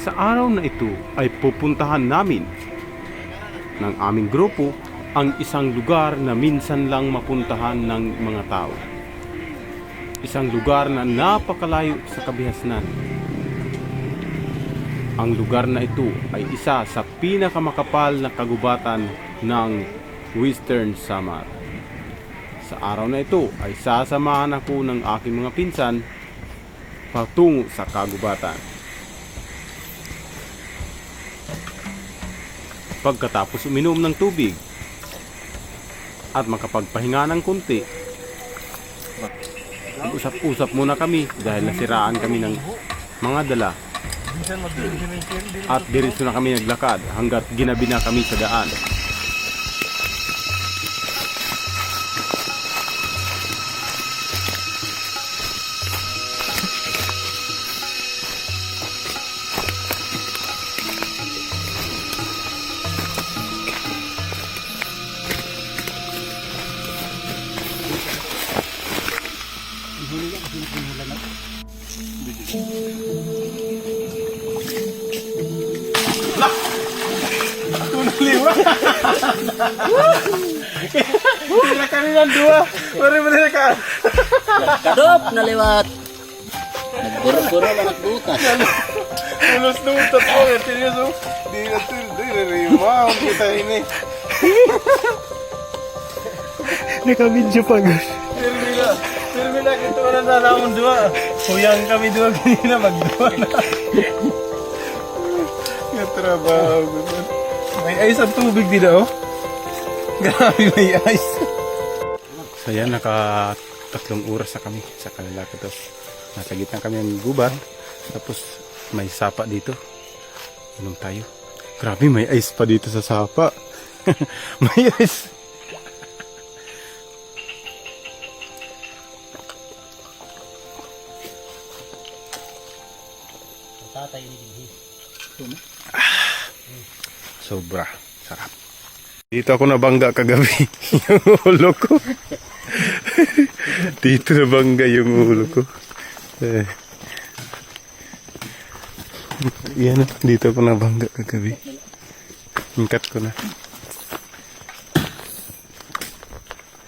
Sa araw na ito ay pupuntahan namin ng aming grupo ang isang lugar na minsan lang mapuntahan ng mga tao. Isang lugar na napakalayo sa kabihasnan. Ang lugar na ito ay isa sa pinakamakapal na kagubatan ng Western Samar. Sa araw na ito ay sasamahan ako ng aking mga pinsan patungo sa kagubatan. Pagkatapos uminom ng tubig at makapagpahinga ng kunti, usap-usap muna kami dahil nasiraan kami ng mga dala at diretso na kami naglakad hanggat ginabi na kami sa daan. Tira kami ng dua. Mari ka. Kadop na liwat. Nagburo-buro lang at bukas. Ulos nutot po. Seryoso. Di na rin. Kita ini. Nakamidyo pa guys. Termina kita na namun dua. Huyang kami dua kanina magdua na. Trabaho. May ice ang tubig dito, oh. Grabe, may ice. So yan, naka 3 oras na kami sa kanila ko to. Nasa gitna kami ng gubat. Tapos may sapa dito. Inom tayo. Grabe, may ice pa dito sa sapa. May ice. Tatay ni Dinhi. Sobra. Sarap. Dito ako nabangga kagabi. Yung ulo ko. Dito nabangga yung ulo ko. Yan, dito ako nabangga kagabi. Ingkat ko na.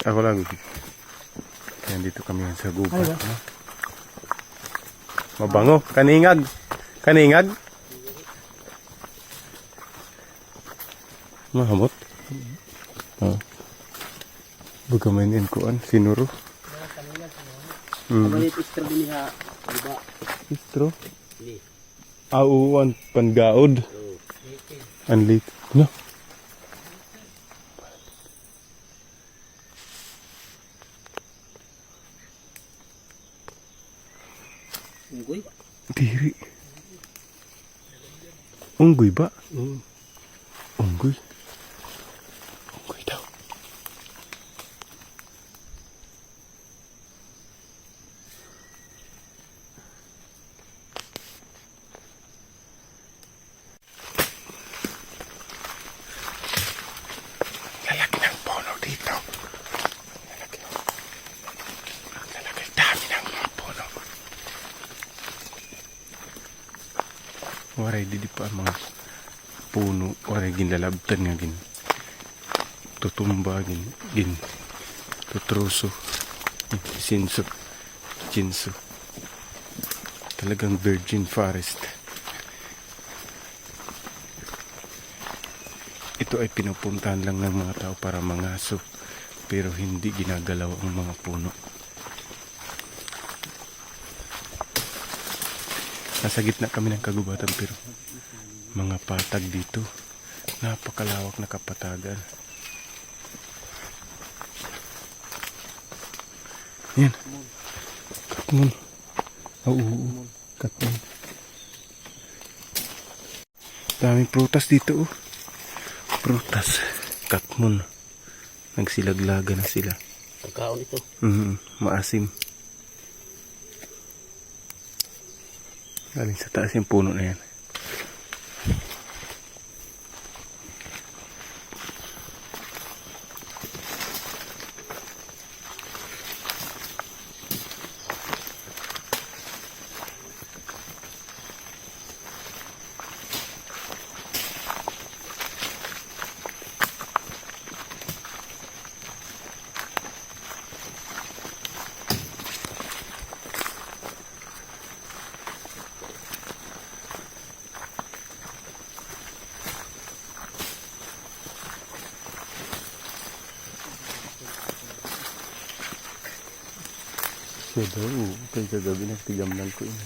Ako lang. Yan, dito kami sa gubat. No? Mabango. Kaningag. Kaningag. Mahamot. Oh. Baga mainin kuan sinuro. Kabalit istro din ha. Diba? Istro. Ni. Auwan pangaod. Anlit. No. Unggoy. Diri. Unggoy ba? Unggoy. Unggoy daw. Lalaki ng puno dito. Lalaki. Lalaki. Dami ng mga puno. Waray di pa mga puno, waray ginlalabtan nga gin tutumba gin tutruso sinso chinso. Talagang virgin forest. Ito ay pinupuntahan lang ng mga tao para mangaso, pero hindi ginagalaw ang mga puno. Nasa gitna kami ng kagubatan pero mga patag dito. Napakalawak na kapatagan. Yan. Katmon. Oo. Katmon. Daming prutas dito. Oh. Prutas. Katmon. Nagsilaglaga na sila. Pagkaon ito. Maasim. Galing sa taas yung puno na yan. Siya daw, kay kagabi nagtigamnan ko yun.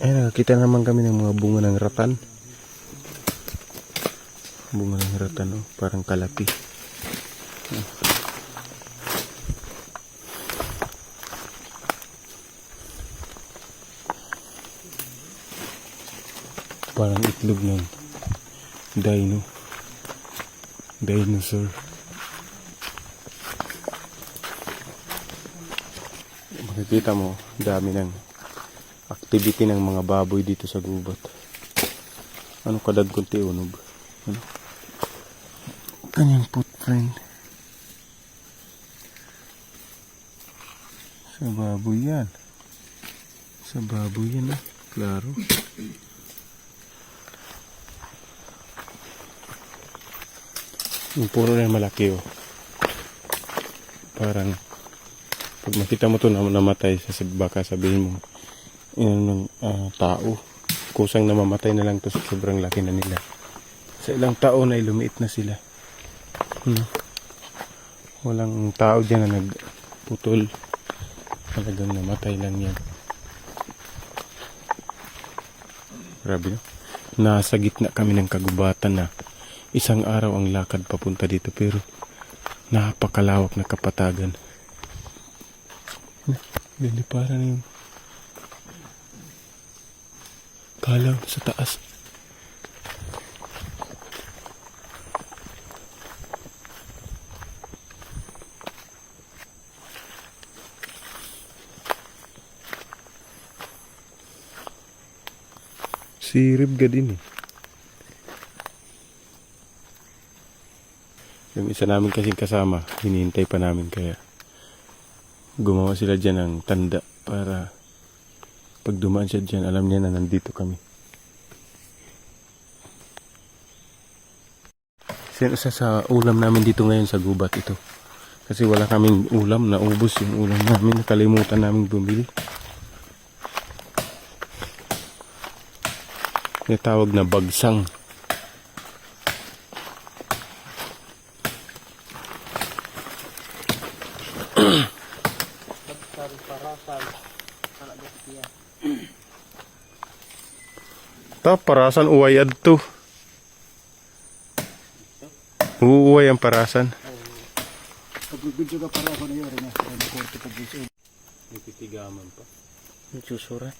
Ay, nakakita naman kami ng mga bunga ng ratan. Bunga ng ratan, oh, parang kalapi. Parang itlog ng dinosaur. Makikita mo, dami ng activity ng mga baboy dito sa gubat. Ano kadad kunti unog? Ano? Kanyang footprint. Sa baboy yan. Sa baboy yan, ah. Klaro. Yung puro na malaki, oh. Parang pag makita mo to na namatay, baka sabihin mo yun ng tao. Kusang namamatay na lang to sa sobrang laki na nila. Sa ilang taon ay lumiit na sila. Walang tao dyan na nagputol. Talagang namatay lang yan. Grabe, no? Nasa gitna kami ng kagubatan na isang araw ang lakad papunta dito, pero napakalawak na kapatagan. Liliparan na yung kalaw sa taas. Sirip ka din, eh. Yung isa namin kasing kasama, hinihintay pa namin, kaya gumawa sila dyan ng tanda para pag dumaan siya dyan, alam niya na nandito kami. Isa sa ulam namin dito ngayon sa gubat ito. Kasi wala kaming ulam, naubos yung ulam namin, nakalimutan namin bumili. May tawag na bagsang. Ta, parasan uway adto. Uway ang parasan. Pag-video ka para ako na yun, rin na korte pag-video. May titigaman pa. May susurat.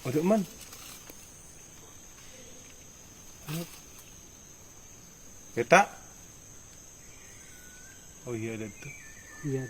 Wala man. Kita? Oh iya, ada tuh. Iya.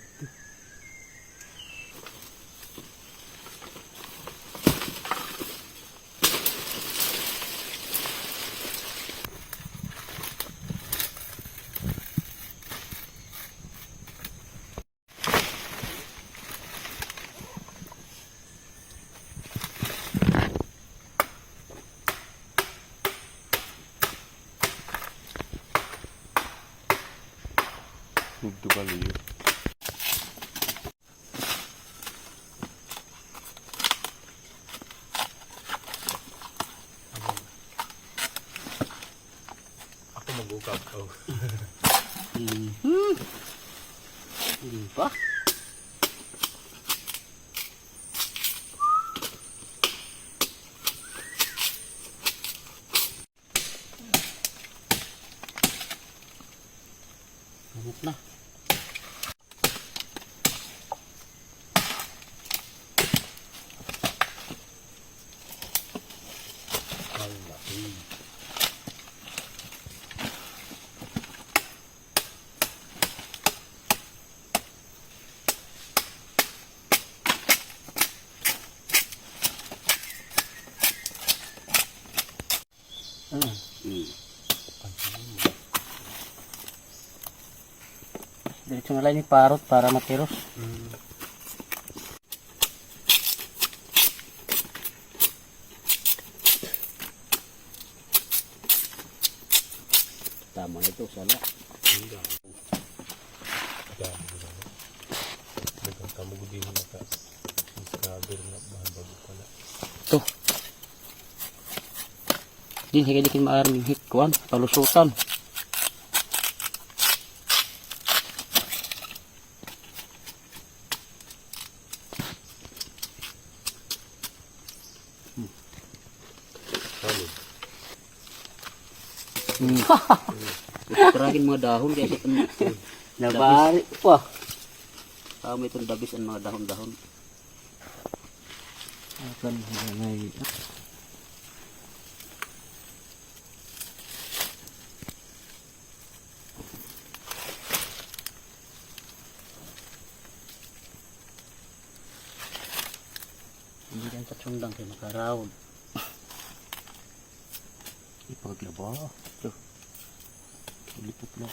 Itu kali ya. Aku mau buka kau. Hindi pa. Angat na. Diretso na lang ni parot para matiros. Tama ito, sala. Ito. Din higay-dikin maaring hikuan, palusutan. Kurangin mga dahon kaya sa nabari pa. May itong dabis ang mga dahon-dahon. Akan ngay. Hindi yan sa sundang kayo makarawd. Ipaglaba. Ito. Lipot na.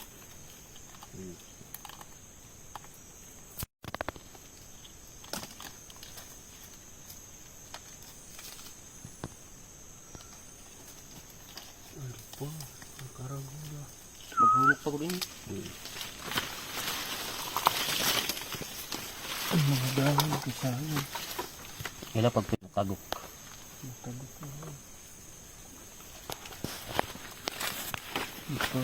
Ano pa? Nakaragula. Maghulog pa ko din. Ang mga dahon kasama. Kaya pag pinatagok. Matagok na. Ito.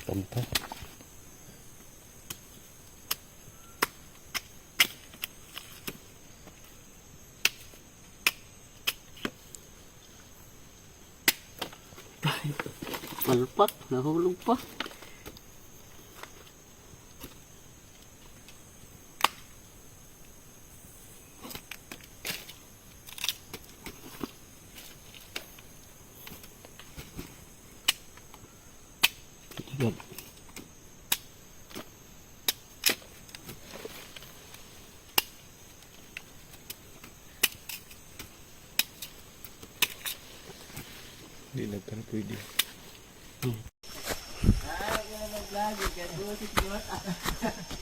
Ganda. Malpak, nahulog pa. Tigat. Hindi na tan pwede.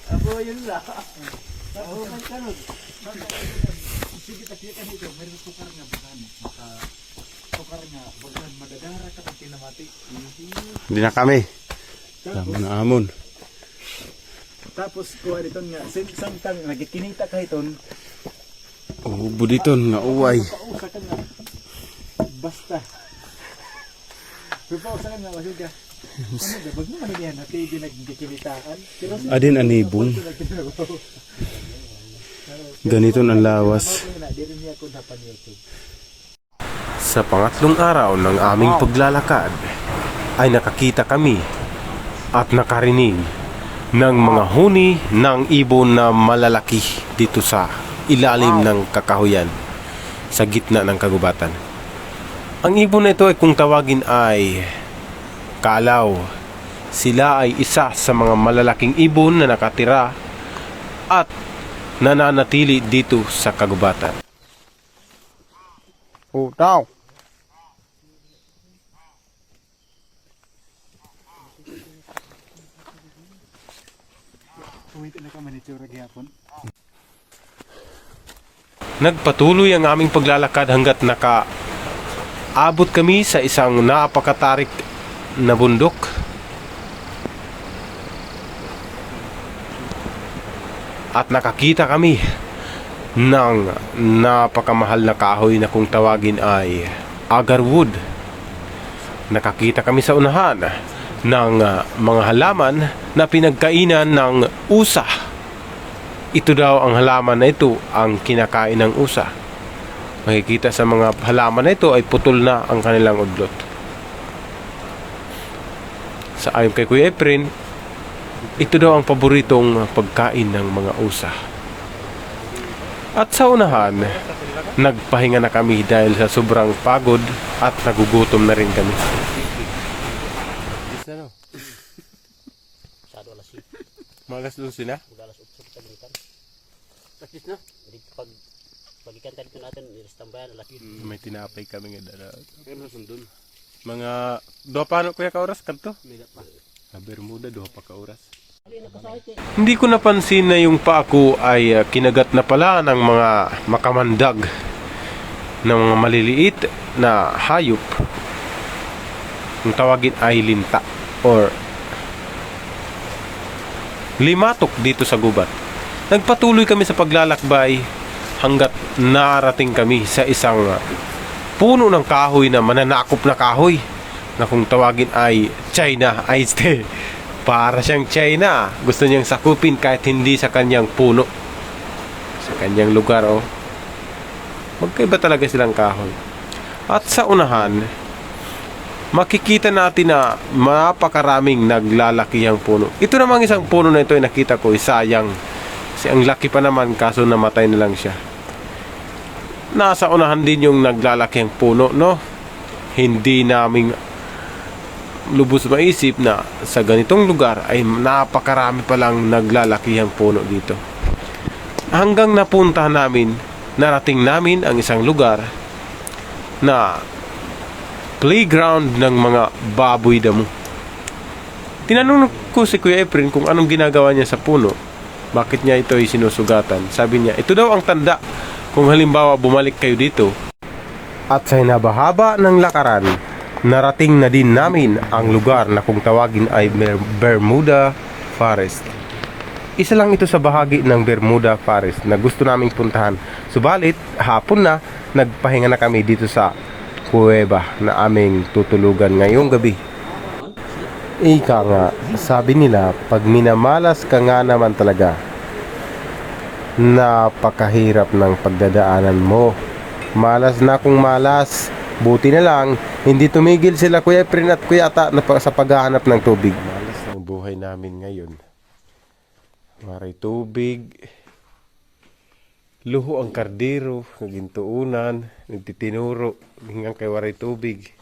Abo yun lang. Abo man karon. Sige takikan ito, meron tukar nga bagan. Maka tukar nga bagan madagara ka pag tinamati. Hindi na kami. Tama na amon. Tapos kuha dito nga samtang nagikinita ka iton. Ubo dito nga uway. Pausa ka nga. Basta. Pausa ka nga wasig ka. Ano ba? Wag mo man yan. Hati din nagkikinitaan. Pero Adin anibong. Ganito ang lawas. Sa pangatlong araw ng aming paglalakad ay nakakita kami at nakarinig ng mga huni ng ibon na malalaki dito sa ilalim ng kakahuyan sa gitna ng kagubatan. Ang ibon na ito ay kung tawagin ay Kalaw. Sila ay isa sa mga malalaking ibon na nakatira at nananatili dito sa kagubatan. Oh, tao. Kumita na ka manitsura gyapon. Nagpatuloy ang aming paglalakad hanggat nakaabot kami sa isang napakatarik na bundok. At nakakita kami ng napakamahal na kahoy na kung tawagin ay agarwood. Nakakita kami sa unahan ng mga halaman na pinagkainan ng usa. Ito daw ang halaman na ito ang kinakain ng usa. Makikita sa mga halaman na ito ay putol na ang kanilang udlot. Sa ayon kay Kuya Efren, ito daw ang paboritong pagkain ng mga usa. At sa unahan, nagpahinga na kami dahil sa sobrang pagod at nagugutom na rin kami. Masyado alas 7. Malas doon sila? Alas 8 kita ginikan. Tapos na. Hindi pagikan tayo dito natin, ilistambayan alas 7. May tinapay kami nga dala. Mga doha pa ano kuya ka oras kanto? Sa Bermuda doha pa ka oras. Hindi ko napansin na yung paa ko ay kinagat na pala ng mga makamandag ng mga maliliit na hayop. Yung tawagin ay linta or limatok dito sa gubat. Nagpatuloy kami sa paglalakbay hanggat narating kami sa isang puno ng kahoy na mananakop na kahoy na kung tawagin ay China iced tea. Para siyang China. Gusto niyang sakupin kahit hindi sa kanyang puno. Sa kanyang lugar, oh. Magkaiba talaga silang kahoy. At sa unahan, makikita natin na napakaraming naglalakihang puno. Ito namang isang puno na ito ay nakita ko, sayang. Kasi ang laki pa naman, kaso namatay na lang siya. Nasa unahan din yung naglalakihang puno, no? Hindi naming lubos maisip na sa ganitong lugar ay napakarami palang naglalakihang puno dito. Hanggang napuntahan namin, narating namin ang isang lugar na playground ng mga baboy damo. Tinanong ko si Kuya Efren kung anong ginagawa niya sa puno. Bakit niya ito ay sinusugatan? Sabi niya, ito daw ang tanda kung halimbawa bumalik kayo dito. At sa hinabahaba ng lakaran, narating na din namin ang lugar na kung tawagin ay Bermuda Forest. Isa lang ito sa bahagi ng Bermuda Forest na gusto naming puntahan. Subalit, hapon na, nagpahinga na kami dito sa kuweba na aming tutulugan ngayong gabi. Ika nga, sabi nila, pag minamalas ka nga naman talaga, napakahirap ng pagdadaanan mo. Malas na kung malas. Buti na lang, hindi tumigil sila Kuya Efren at Kuya Ata sa paghahanap ng tubig. Malas ng buhay namin ngayon. Maray tubig. Luho ang kardero, nagintuunan, nagtitinuro, hanggang kay waray tubig.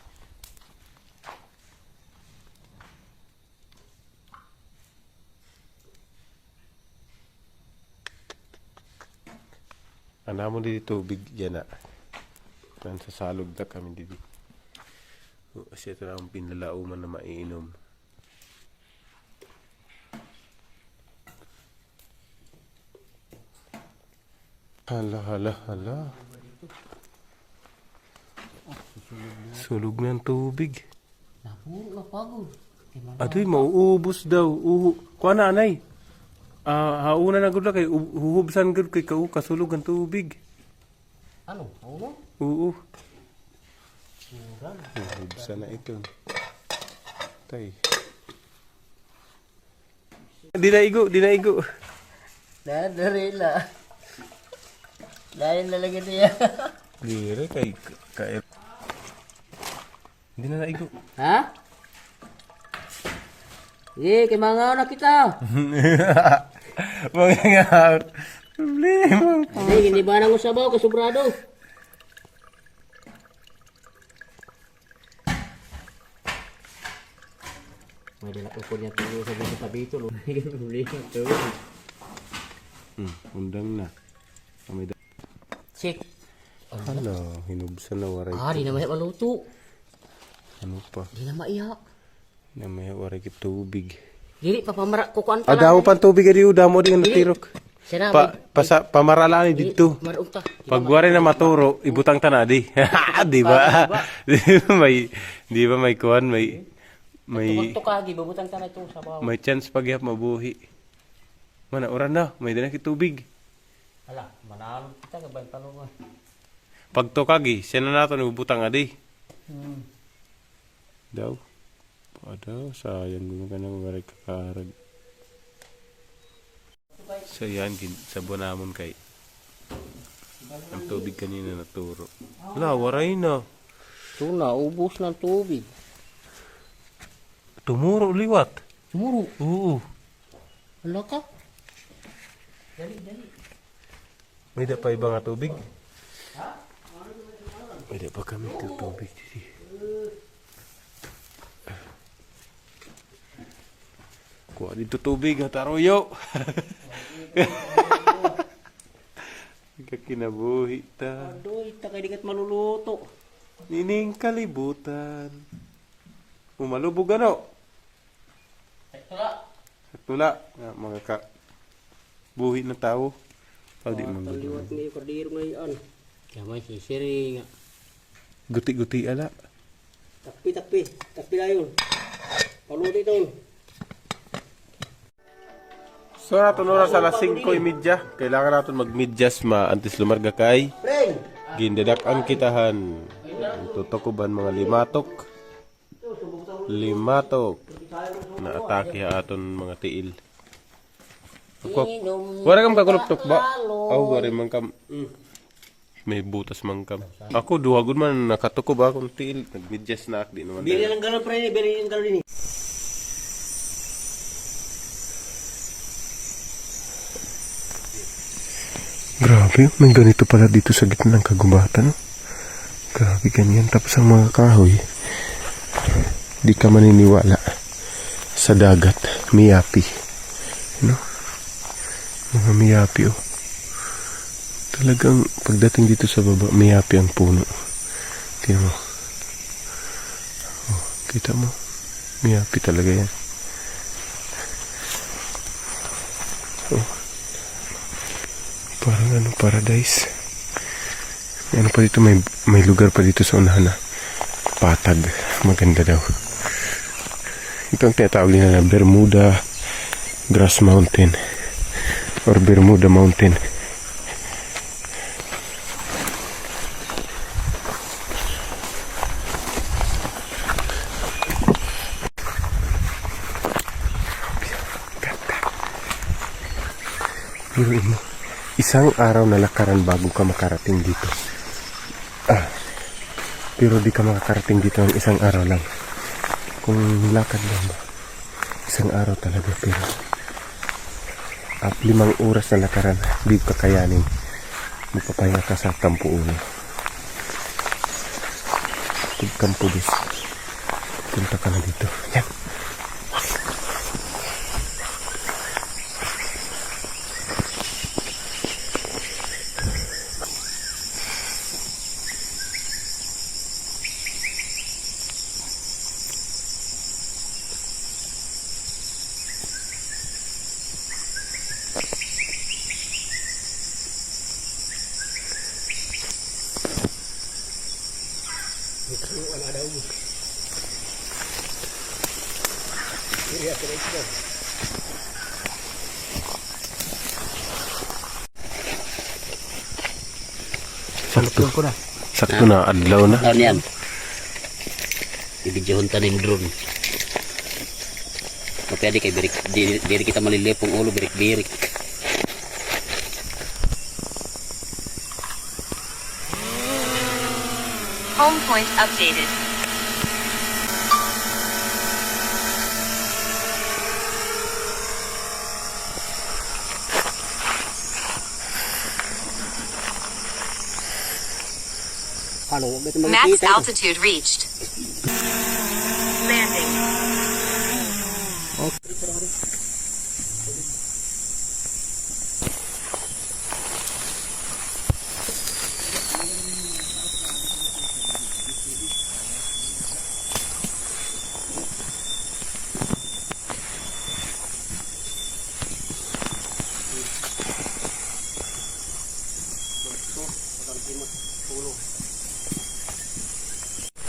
Anamo dito tubig yan na. Sa salog na kami dito. Kasi ito na ang pinlalauman na maiinom. Hala. Sulog ng tubig. Napuro na pagod. Adoy, mauubos daw. Kuha na, anay. Hauna na gud kay huhubsan gud kay kasulog ang tubig. Ano? Ano? Oo. Hubsan na ito. Tay. Di na igo. Nadarila. Lain lalagyan niya. Dire kay Hindi na naigo. Ha? Kay mga na kita. Mga problema. Hindi ba nang usabaw kasubrado? May dala ko niya tulo sa mga tabito lo. Problema to. Undang na. Kami da. Sik. Ano, hinubsan na waray. Di na may maluto. Ano pa? Di na maiyak. Na may waray kit tubig. Dili pa pamara ko kuan Adaw pan tubig ari udamo di nga natirok. Sina Pamarala ni dito. marunta. Pag wari na maturo, ibutang tanadi. Di ba? Di ba may kuan, may Tukagi, babutang ka na ito sa bawah. may chance pagyap mabuhi. Mana oran na, may dala tubig. Hala, manalo kita kabay palungan. Pag tukagi, siya na nato nabubutang adi. Daw. Daw, sayang gumawa ka ng maray kakarag. So yan, sabon namon kay ang tubig kanina naturo. Wala, waray na. Ito na, ubos ng tubig. Tumuro liwat. Sumuro. Oo. Hala ka? Dali, dali. May da pa ibang nga tubig? May da pa kami tubig. Kuha dito tubig nga taroyo. Kinabuhi ta. Adoy, takay dikat maluluto. Nining kalibutan. Umalubog ano? Tula. Mga buhi na tao. Di man Taliwat ni kardiro ngayon. Kaya may sisiri nga. guti-guti ala. Takpi dayon. Paluto ito. So natin oras alas 5:30. Kailangan natin magmidyas antes lumarga kay Friend! gindadak-an kitahan. Tutukuban mga limatok. Na atake aton mga tiil. Wala kam kakuluptok ba? Wala man kam. May butas man kam. Ako duwagod man nakatukob akong tiil. Nagmidyas na di naman. Bili ng galon pre, bili ng galon din. Grabe, may ganito pala dito sa gitna ng kagubatan. No? Grabe ganyan. Tapos ang mga kahoy, di ka maniniwala sa dagat. Miyapi. No? Mga miyapi, oh. Talagang pagdating dito sa baba, miyapi ang puno. Tingnan mo. Oh, kita mo? Miyapi talaga yan. Oh. Parang ano, paradise. Ano pa dito, may lugar pa dito sa unahan na patag. Maganda daw. Ito ang tinatawag nila na Bermuda Grass Mountain or Bermuda Mountain. Biruin mo, isang araw na lakaran bago ka makarating dito. Pero di ka makakarating dito ng isang araw lang. Kung lakad lang ba, isang araw talaga. Pero 5 oras na lakaran, di ka kakayanin. Magpapahinga ka sa Campo Uno. Pag Campo Dos, punta ka na dito. Yan. Sakto na, adlaw na. Ano yan? Ibidyohon ta ng drone. Mapiyadi kay birik kita malilip ang ulo, birik-birik. Home point updated. Ano, Max altitude reached. Landing.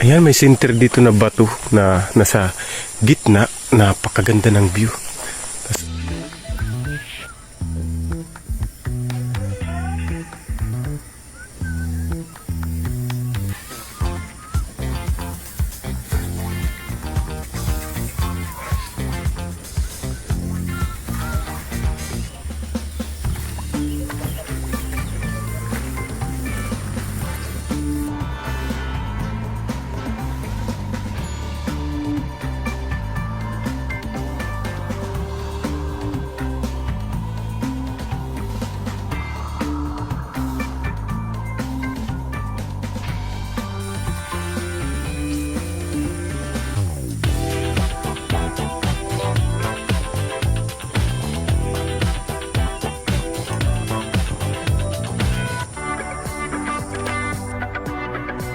Ayan, may center dito na bato na nasa gitna, napakaganda ng view.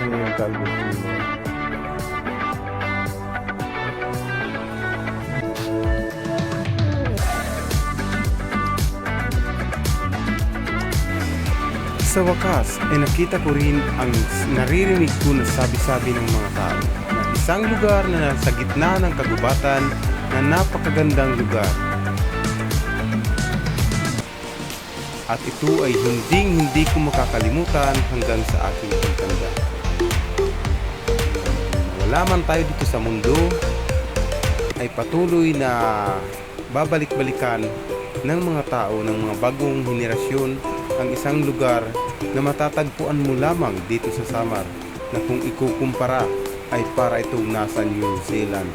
Ano yung kalbo mo? Sa wakas, ay nakita ko rin ang naririnig ko na sabi-sabi ng mga tao na isang lugar na nasa gitna ng kagubatan na napakagandang lugar. At ito ay hindi ko makakalimutan hanggang sa aking pagtanda. Wala man tayo dito sa mundo, ay patuloy na babalik-balikan ng mga tao, ng mga bagong henerasyon, ang isang lugar na matatagpuan mo lamang dito sa Samar na kung ikukumpara ay para itong nasa New Zealand.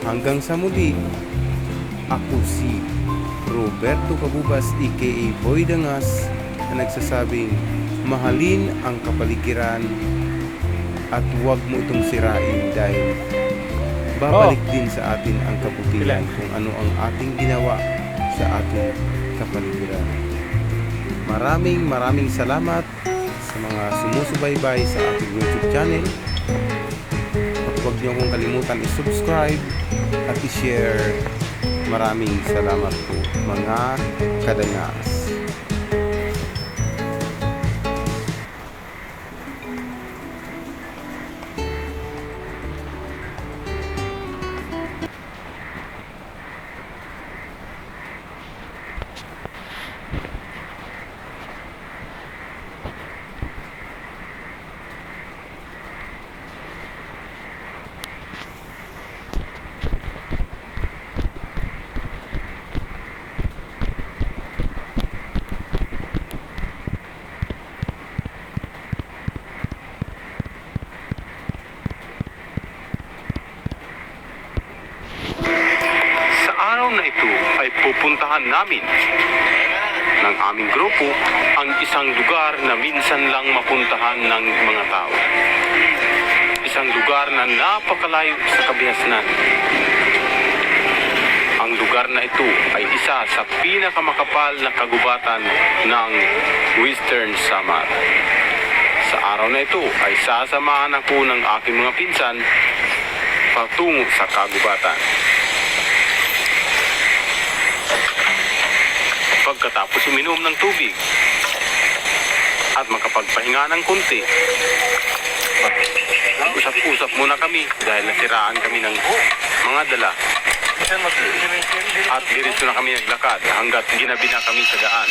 Hanggang sa muli, ako si Roberto Cabubas aka Boy Dangas na nagsasabing mahalin ang kapaligiran at huwag mo itong sirain dahil babalik din sa atin ang kabutihan kung ano ang ating ginawa sa ating kapaligiran. Maraming salamat sa mga sumusubaybay sa ating YouTube channel. At huwag niyo akong kalimutan i-subscribe at i-share. Maraming salamat po mga kadangas. Na ito ay pupuntahan namin ng aming grupo ang isang lugar na minsan lang mapuntahan ng mga tao. Isang lugar na napakalayo sa kabihasnan. Ang lugar na ito ay isa sa pinakamakapal na kagubatan ng Western Samar. Sa araw na ito ay sasamahan ako ng aking mga pinsan patungo sa kagubatan. Pagkatapos uminom ng tubig at makapagpahinga ng konti, usap-usap muna kami dahil nasiraan kami ng mga dala at diretso na kami naglakad hanggat ginabi na kami sa daan.